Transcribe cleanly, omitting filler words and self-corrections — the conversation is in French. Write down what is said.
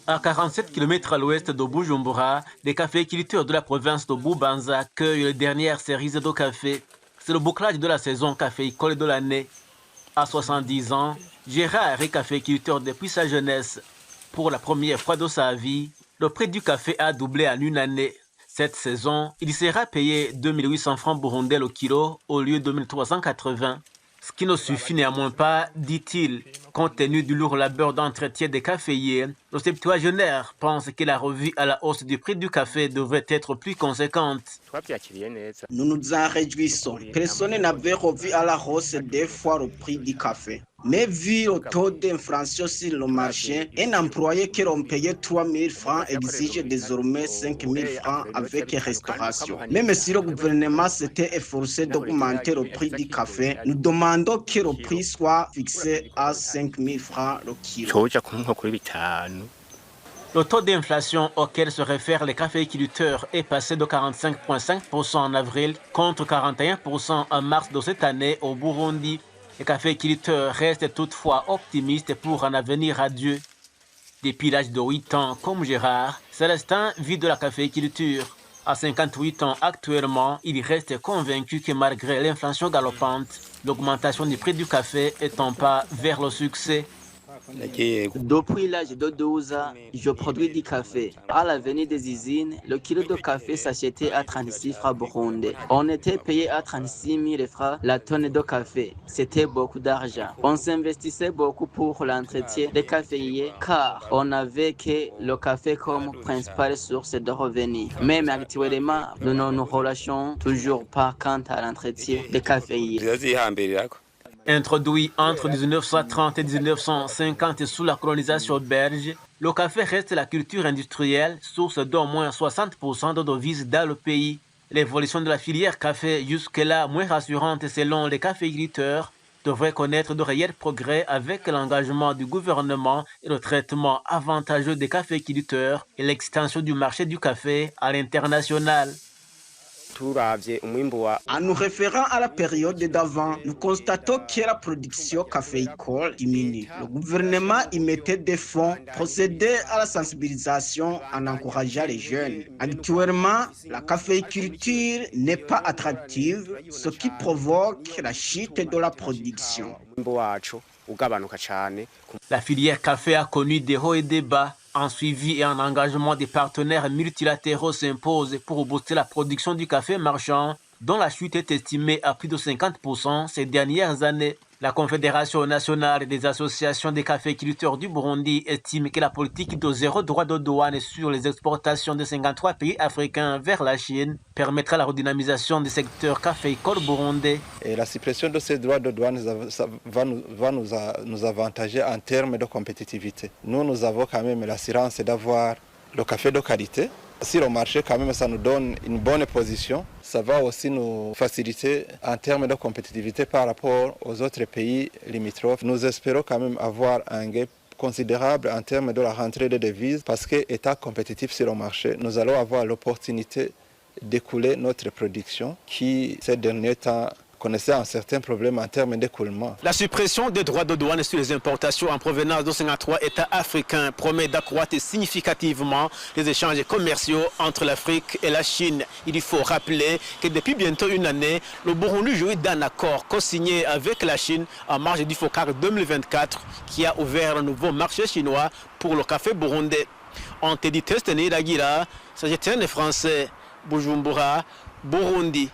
À 47 km à l'ouest de Bujumbura, les caféiculteurs de la province de Bubanza accueillent les dernières séries de café. C'est le bouclage de la saison caféicole de l'année. À 70 ans, Gérard est caféiculteur depuis sa jeunesse. Pour la première fois de sa vie, le prix du café a doublé en une année. Cette saison, il sera payé 2800 francs burundais le kilo au lieu de 1380. Ce qui ne suffit néanmoins pas, dit-il. Compte tenu du lourd labeur d'entretien des caféiers, le septuagénaire pense que la revue à la hausse du prix du café devrait être plus conséquente. Nous nous en réjouissons. Personne n'avait revu à la hausse deux fois le prix du café. Mais vu le taux d'inflation sur le marché, un employé qui l'on payait 3 000 francs exige désormais 5 000 francs avec restauration. Même si le gouvernement s'était efforcé d'augmenter le prix du café, nous demandons que le prix soit fixé à 5 000 francs le kilo. Le taux d'inflation auquel se réfèrent les caféiculteurs est passé de 45,5% en avril contre 41% en mars de cette année au Burundi. Les caféiculteurs restent toutefois optimistes pour un avenir radieux. Depuis l'âge de 8 ans, comme Gérard, Célestin vit de la caféiculture. À 58 ans actuellement, il reste convaincu que malgré l'inflation galopante, l'augmentation du prix du café est un pas vers le succès. Depuis l'âge de 12 ans, je produis du café. À l'avenue des usines, le kilo de café s'achetait à 36 francs burundais. On était payé à 36 000 francs la tonne de café. C'était beaucoup d'argent. On s'investissait beaucoup pour l'entretien des caféiers car on n'avait que le café comme principale source de revenus. Même actuellement, nous ne nous relâchons toujours pas quant à l'entretien des caféiers. Introduit entre 1930 et 1950 sous la colonisation belge, le café reste la culture industrielle, source d'au moins 60% de devises dans le pays. L'évolution de la filière café, jusque-là moins rassurante selon les caféiculteurs, devrait connaître de réels progrès avec l'engagement du gouvernement et le traitement avantageux des caféiculteurs et l'extension du marché du café à l'international. En nous référant à la période d'avant, nous constatons que la production caféicole diminue. Le gouvernement y mettait des fonds, procédait à la sensibilisation en encourageant les jeunes. Actuellement, la caféiculture n'est pas attractive, ce qui provoque la chute de la production. La filière café a connu des hauts et des bas. Un suivi et un engagement des partenaires multilatéraux s'imposent pour booster la production du café marchand, dont la chute est estimée à plus de 50% ces dernières années. La Confédération nationale des associations des caféiculteurs du Burundi estime que la politique de zéro droit de douane sur les exportations de 53 pays africains vers la Chine permettra la redynamisation du secteur caféicole burundais. Et la suppression de ces droits de douane va nous avantager en termes de compétitivité. Nous avons quand même l'assurance d'avoir le café de qualité. Si le marché, quand même, ça nous donne une bonne position, ça va aussi nous faciliter en termes de compétitivité par rapport aux autres pays limitrophes. Nous espérons quand même avoir un gain considérable en termes de la rentrée de devises parce qu'étant compétitif sur le marché, nous allons avoir l'opportunité d'écouler notre production qui, ces derniers temps, connaissait un certain problème en termes d'écoulement. La suppression des droits de douane sur les importations en provenance de 53 États africains promet d'accroître significativement les échanges commerciaux entre l'Afrique et la Chine. Il faut rappeler que depuis bientôt une année, le Burundi jouit d'un accord co-signé avec la Chine en marge du FOCAC 2024 qui a ouvert un nouveau marché chinois pour le café burundais. On te dit Testeni Dagira, Sagetienne français, Bujumbura, Burundi.